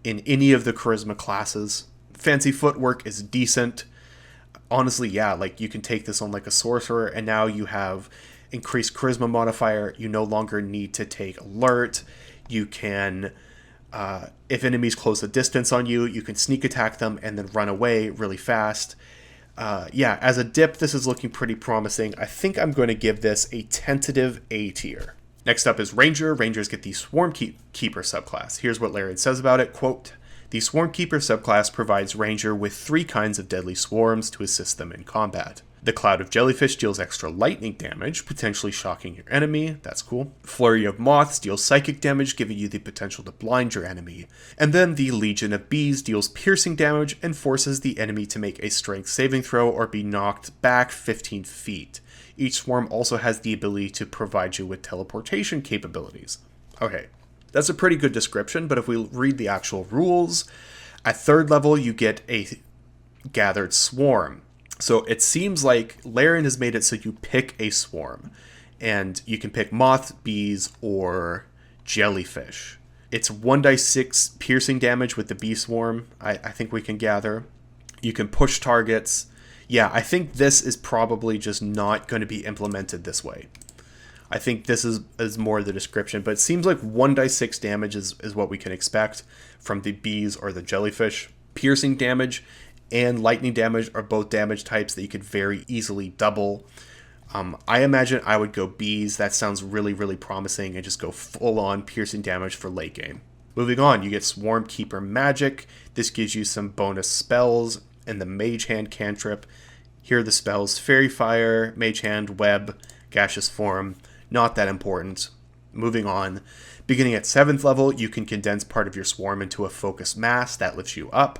in any of the charisma classes. Fancy footwork is decent. Honestly, yeah, like you can take this on like a sorcerer, and now you have increased charisma modifier. You no longer need to take alert. You can, if enemies close a distance on you, you can sneak attack them and then run away really fast. Yeah, as a dip, this is looking pretty promising. I think I'm going to give this a tentative A tier. Next up is Ranger. Rangers get the Swarmkeeper subclass. Here's what Larian says about it, quote, "The Swarmkeeper subclass provides Ranger with 3 kinds of deadly swarms to assist them in combat. The Cloud of Jellyfish deals extra lightning damage, potentially shocking your enemy. That's cool. Flurry of Moths deals psychic damage, giving you the potential to blind your enemy. And then the Legion of Bees deals piercing damage and forces the enemy to make a strength saving throw or be knocked back 15 feet. Each swarm also has the ability to provide you with teleportation capabilities." Okay, That's a pretty good description, but if we read the actual rules, at 3rd level you get a gathered swarm. So it seems like Larian has made it so you pick a swarm, and you can pick moth, bees, or jellyfish. It's 1d6 piercing damage with the bee swarm, I think we can gather. You can push targets. Yeah, I think this is probably just not going to be implemented this way. I think this is more the description, but it seems like 1d6 damage is what we can expect from the bees or the jellyfish. Piercing damage and lightning damage are both damage types that you could very easily double. I imagine I would go bees. That sounds really, really promising, and just go full-on piercing damage for late game. Moving on, you get Swarmkeeper magic. This gives you some bonus spells and the Mage Hand cantrip. Here are the spells: Fairy Fire, Mage Hand, Web, Gaseous Form. Not that important. Moving on. Beginning at 7th level, you can condense part of your swarm into a focused mass. That lifts you up.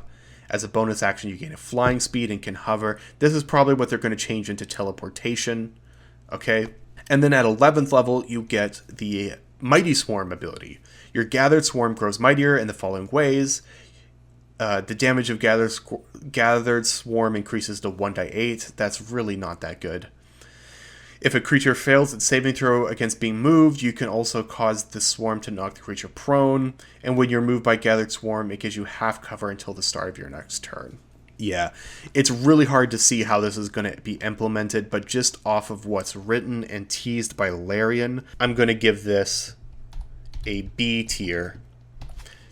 As a bonus action, you gain a flying speed and can hover. This is probably what they're going to change into teleportation. Okay? And then at 11th level, you get the Mighty Swarm ability. Your gathered swarm grows mightier in the following ways. The damage of gathered swarm increases to 1d8. That's really not that good. If a creature fails its saving throw against being moved, you can also cause the swarm to knock the creature prone. And when you're moved by gathered swarm, it gives you half cover until the start of your next turn. Yeah, it's really hard to see how this is going to be implemented, but just off of what's written and teased by Larian, I'm going to give this a B tier.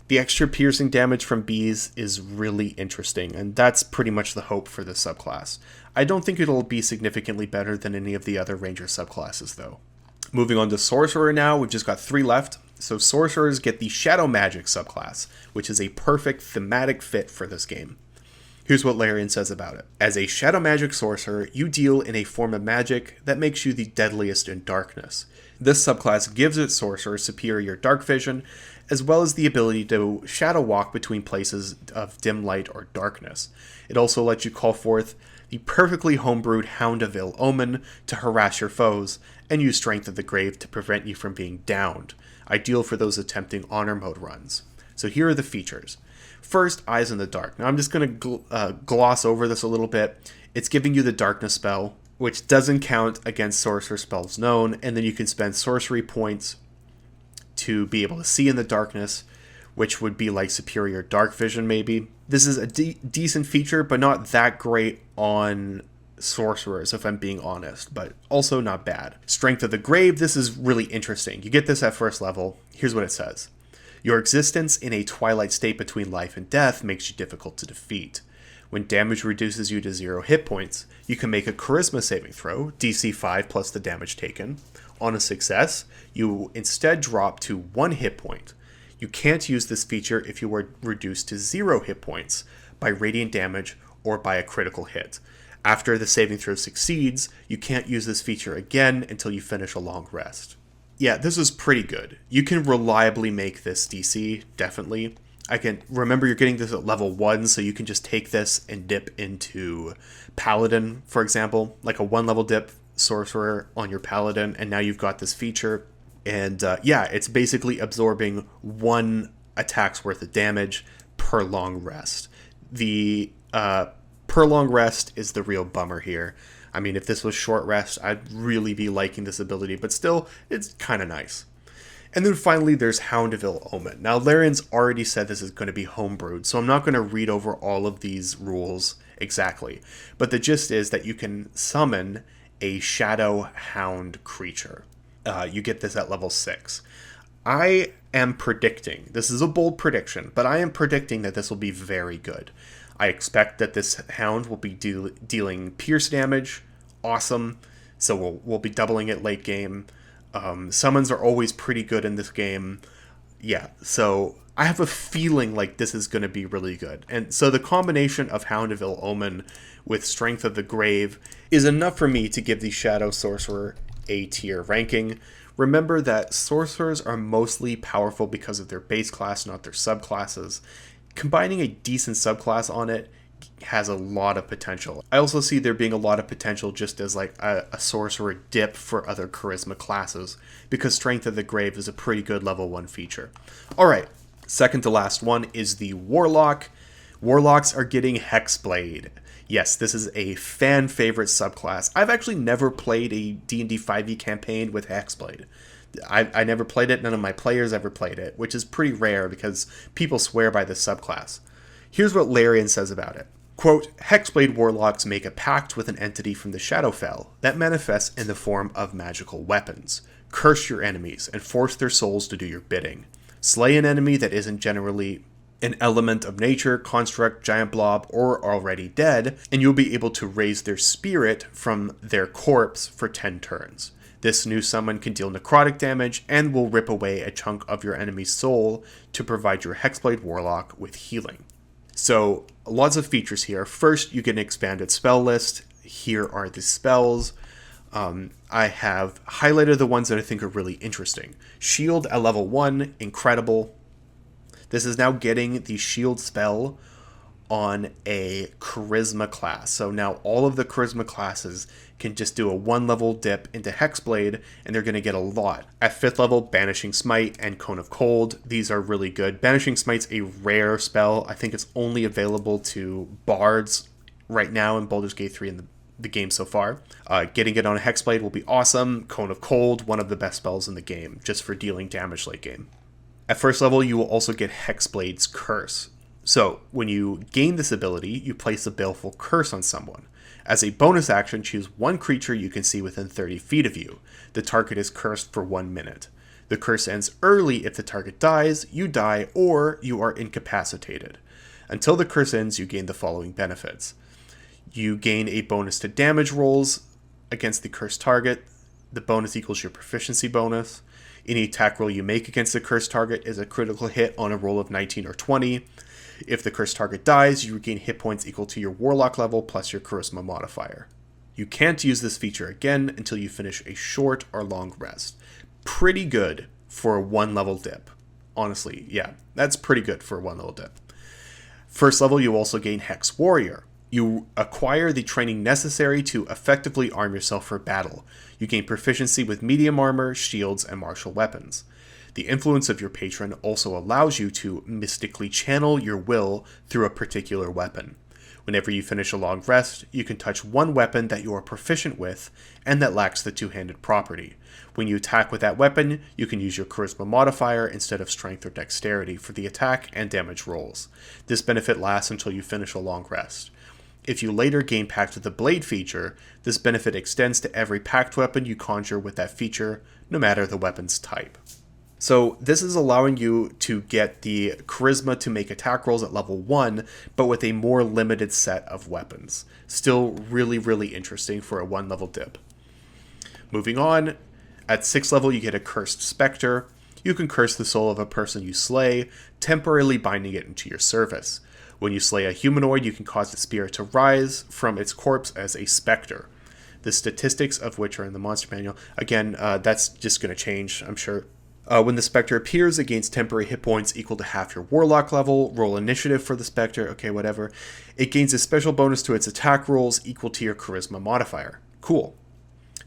The extra piercing damage from bees is really interesting, and that's pretty much the hope for this subclass. I don't think it'll be significantly better than any of the other ranger subclasses, though. Moving on to Sorcerer now, we've just got 3 left. So Sorcerers get the Shadow Magic subclass, which is a perfect thematic fit for this game. Here's what Larian says about it. As a Shadow Magic Sorcerer, you deal in a form of magic that makes you the deadliest in darkness. This subclass gives its sorcerers superior dark vision, as well as the ability to shadow walk between places of dim light or darkness. It also lets you call forth the perfectly homebrewed Hound of Ill Omen to harass your foes, and use Strength of the Grave to prevent you from being downed, ideal for those attempting honor mode runs. So here are the features. First, Eyes in the Dark. Now I'm just going to gloss over this a little bit. It's giving you the Darkness spell, which doesn't count against sorcerer spells known, and then you can spend sorcery points to be able to see in the darkness, which would be like superior dark vision maybe. This is a decent feature, but not that great on sorcerers, if I'm being honest, but also not bad. Strength of the Grave, this is really interesting. You get this at 1st level. Here's what it says. Your existence in a twilight state between life and death makes you difficult to defeat. When damage reduces you to 0 hit points, you can make a Charisma saving throw, DC 5 plus the damage taken. On a success, you instead drop to 1 hit point. You can't use this feature if you are reduced to 0 hit points by radiant damage or by a critical hit. After the saving throw succeeds, you can't use this feature again until you finish a long rest. Yeah, this is pretty good. You can reliably make this DC, definitely. I can remember you're getting this at level 1, so you can just take this and dip into Paladin, for example, like a 1-level dip sorcerer on your Paladin, and now you've got this feature. And yeah, it's basically absorbing 1 attack's worth of damage per long rest. The per long rest is the real bummer here. I mean, if this was short rest, I'd really be liking this ability, but still, it's kind of nice. And then finally, there's Hound of Ill Omen. Now, Larian's already said this is going to be homebrewed, so I'm not going to read over all of these rules exactly. But the gist is that you can summon a Shadow Hound creature. You get this at level 6. I am predicting, this is a bold prediction, but I am predicting that this will be very good. I expect that this Hound will be dealing pierce damage. Awesome. So we'll be doubling it late game. Summons are always pretty good in this game. Yeah, so I have a feeling like this is going to be really good. And so the combination of Hound of Ill Omen with Strength of the Grave is enough for me to give the Shadow Sorcerer A tier ranking. Remember that sorcerers are mostly powerful because of their base class, not their subclasses. Combining a decent subclass on it has a lot of potential. I also see there being a lot of potential just as like a sorcerer dip for other charisma classes, because Strength of the Grave is a pretty good level 1 feature. Alright, second to last one is the Warlock. Warlocks are getting Hexblade. Yes, this is a fan favorite subclass. I've actually never played a D&D 5e campaign with Hexblade. I never played it, none of my players ever played it, which is pretty rare because people swear by this subclass. Here's what Larian says about it. Quote, Hexblade Warlocks make a pact with an entity from the Shadowfell that manifests in the form of magical weapons. Curse your enemies and force their souls to do your bidding. Slay an enemy that isn't generally an element of nature, construct, giant blob, or already dead, and you'll be able to raise their spirit from their corpse for 10 turns. This new summon can deal necrotic damage and will rip away a chunk of your enemy's soul to provide your Hexblade Warlock with healing. So, lots of features here. First, you get an expanded spell list. Here are the spells. I have highlighted the ones that I think are really interesting. Shield at level 1, incredible. This is now getting the shield spell on a charisma class. So now all of the charisma classes can just do a 1 level dip into Hexblade, and they're going to get a lot. At 5th level, Banishing Smite and Cone of Cold. These are really good. Banishing Smite's a rare spell. I think it's only available to bards right now in Baldur's Gate 3 in the game so far. Getting it on a Hexblade will be awesome. Cone of Cold, one of the best spells in the game, just for dealing damage late game. At 1st level, you will also get Hexblade's Curse. So, when you gain this ability, you place a baleful curse on someone. As a bonus action, choose one creature you can see within 30 feet of you. The target is cursed for 1 minute. The curse ends early if the target dies, you die, or you are incapacitated. Until the curse ends, you gain the following benefits. You gain a bonus to damage rolls against the cursed target. The bonus equals your proficiency bonus. Any attack roll you make against the cursed target is a critical hit on a roll of 19 or 20. If the cursed target dies, you regain hit points equal to your Warlock level plus your Charisma modifier. You can't use this feature again until you finish a short or long rest. Pretty good for a 1 level dip. Honestly, yeah, that's pretty good for a 1 level dip. 1st level, you also gain Hex Warrior. You acquire the training necessary to effectively arm yourself for battle. You gain proficiency with medium armor, shields, and martial weapons. The influence of your patron also allows you to mystically channel your will through a particular weapon. Whenever you finish a long rest, you can touch one weapon that you are proficient with and that lacks the two-handed property. When you attack with that weapon, you can use your Charisma modifier instead of Strength or Dexterity for the attack and damage rolls. This benefit lasts until you finish a long rest. If you later gain Pact with the Blade feature, this benefit extends to every pact weapon you conjure with that feature, no matter the weapon's type. So this is allowing you to get the Charisma to make attack rolls at level 1, but with a more limited set of weapons. Still really, really interesting for a 1 level dip. Moving on, at 6th level you get a Cursed Spectre. You can curse the soul of a person you slay, temporarily binding it into your service. When you slay a humanoid, you can cause the spirit to rise from its corpse as a specter. The statistics of which are in the monster manual. Again, that's just going to change, I'm sure. When the Spectre appears, it gains temporary hit points equal to half your Warlock level. Roll initiative for the Spectre, okay, whatever. It gains a special bonus to its attack rolls equal to your Charisma modifier. Cool.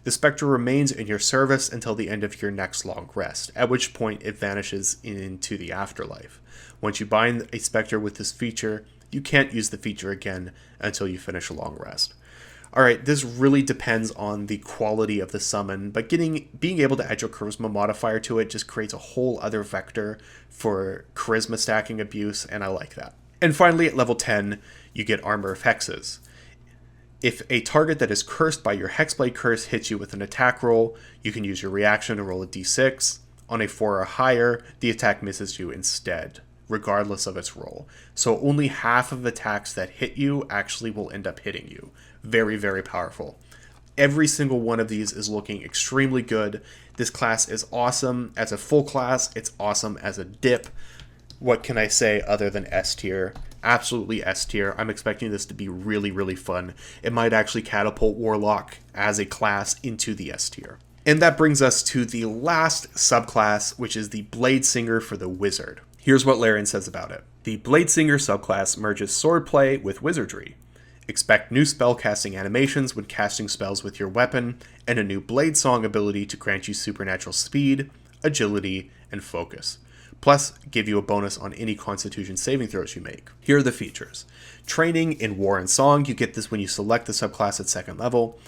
The Spectre remains in your service until the end of your next long rest, at which point it vanishes into the afterlife. Once you bind a Spectre with this feature, you can't use the feature again until you finish a long rest. Alright, this really depends on the quality of the summon, but being able to add your Charisma modifier to it just creates a whole other vector for Charisma stacking abuse, and I like that. And finally, at level 10, you get Armor of Hexes. If a target that is cursed by your Hexblade curse hits you with an attack roll, you can use your reaction to roll a d6. On a 4 or higher, the attack misses you instead, regardless of its roll. So only half of attacks that hit you actually will end up hitting you. Very, very powerful. Every single one of these is looking extremely good. This class is awesome as a full class. It's awesome as a dip. What can I say other than S tier? Absolutely S tier. I'm expecting this to be really, really fun. It might actually catapult Warlock as a class into the S tier. And that brings us to the last subclass, which is the Bladesinger for the Wizard. Here's what Larian says about it. The Bladesinger subclass merges swordplay with wizardry. Expect new spellcasting animations when casting spells with your weapon, and a new Blade Song ability to grant you supernatural speed, agility, and focus. Plus, give you a bonus on any Constitution saving throws you make. Here are the features. Training in War and Song, you get this when you select the subclass at 2nd level.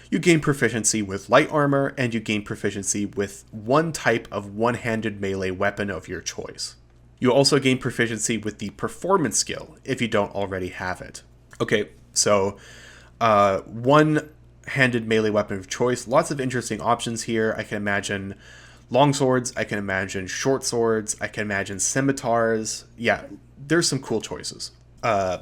You gain proficiency with light armor, and you gain proficiency with one type of one-handed melee weapon of your choice. You also gain proficiency with the performance skill, if you don't already have it. Okay, so one-handed melee weapon of choice, lots of interesting options here. I can imagine long swords, I can imagine short swords, I can imagine scimitars. Yeah, there's some cool choices.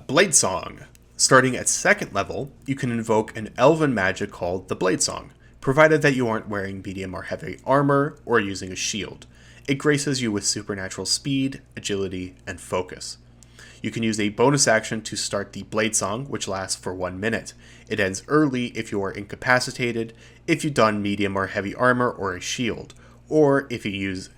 Blade Song. Starting at 2nd level, you can invoke an elven magic called the Blade Song, provided that you aren't wearing medium or heavy armor or using a shield. It graces you with supernatural speed, agility, and focus. You can use a bonus action to start the Blade Song, which lasts for 1 minute. It ends early if you are incapacitated, if you don medium or heavy armor or a shield, or if you use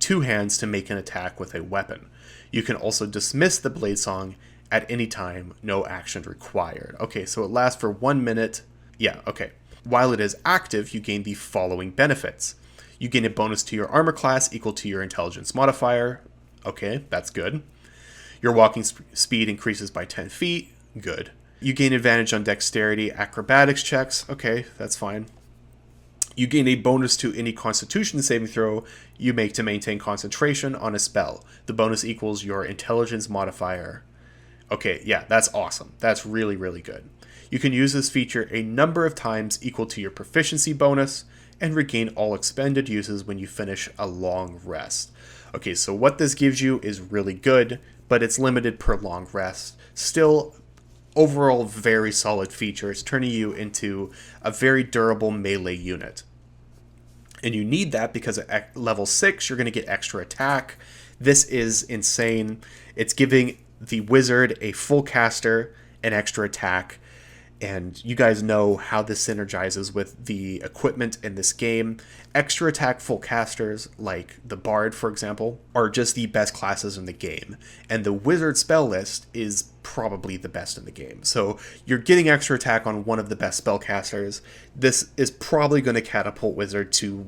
2 hands to make an attack with a weapon. You can also dismiss the Blade Song at any time, no action required. Okay, so it lasts for 1 minute. Yeah, okay. While it is active, you gain the following benefits. You gain a bonus to your armor class equal to your intelligence modifier. Okay, that's good. Your walking speed increases by 10 feet. Good. You gain advantage on dexterity, acrobatics checks. Okay, that's fine. You gain a bonus to any Constitution saving throw you make to maintain concentration on a spell. The bonus equals your intelligence modifier. Okay, yeah, that's awesome. That's really, really good. You can use this feature a number of times equal to your proficiency bonus, and regain all expended uses when you finish a long rest. Okay, so what this gives you is really good, but it's limited per long rest. Still, overall very solid feature. It's turning you into a very durable melee unit. And you need that because at level 6, you're going to get extra attack. This is insane. It's giving the wizard a full caster, an extra attack, and you guys know how this synergizes with the equipment in this game. Extra attack full casters, like the Bard for example, are just the best classes in the game, and the wizard spell list is probably the best in the game. So you're getting extra attack on one of the best spellcasters. This is probably going to catapult wizard to,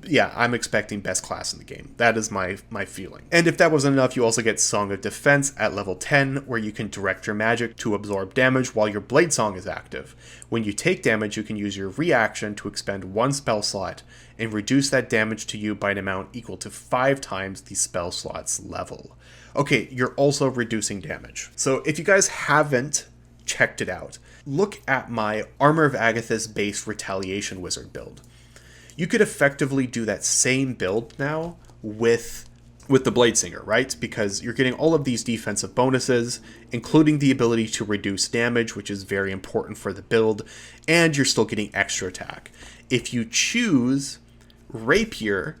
yeah, I'm expecting best class in the game. That is my feeling. And if that wasn't enough, you also get Song of Defense at level 10, where you can direct your magic to absorb damage while your Blade Song is active. When you take damage, you can use your reaction to expend 1 spell slot and reduce that damage to you by an amount equal to 5 times the spell slot's level. Okay, you're also reducing damage. So if you guys haven't checked it out, look at my Armor of Agathys based Retaliation Wizard build. You could effectively do that same build now with the Bladesinger, right? Because you're getting all of these defensive bonuses, including the ability to reduce damage, which is very important for the build, and you're still getting extra attack. If you choose Rapier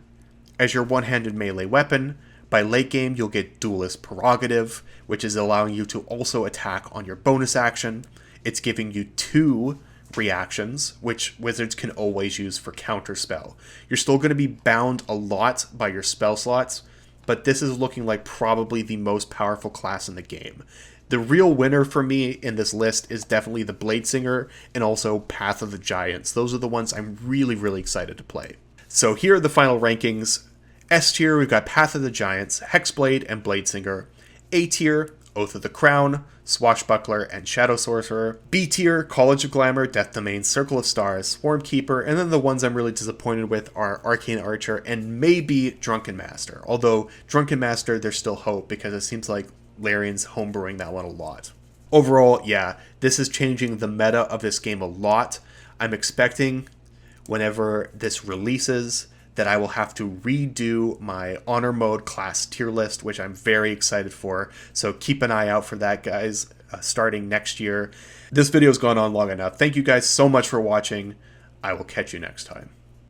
as your one-handed melee weapon, by late game you'll get Duelist Prerogative, which is allowing you to also attack on your bonus action. It's giving you 2 reactions, which wizards can always use for counterspell. You're still going to be bound a lot by your spell slots, but this is looking like probably the most powerful class in the game. The real winner for me in this list is definitely the Bladesinger and also Path of the Giants. Those are the ones I'm really, really excited to play. So here are the final rankings. S tier, we've got Path of the Giants, Hexblade, and Bladesinger. A tier, Oath of the Crown, Swashbuckler, and Shadow Sorcerer. B tier, College of Glamour, Death Domain, Circle of Stars, Swarmkeeper, and then the ones I'm really disappointed with are Arcane Archer and maybe Drunken Master. Although, Drunken Master, there's still hope because it seems like Larian's homebrewing that one a lot. Overall, yeah, this is changing the meta of this game a lot. I'm expecting, whenever this releases, that I will have to redo my honor mode class tier list, which I'm very excited for. So keep an eye out for that, guys, starting next year. This video's gone on long enough. Thank you guys so much for watching. I will catch you next time.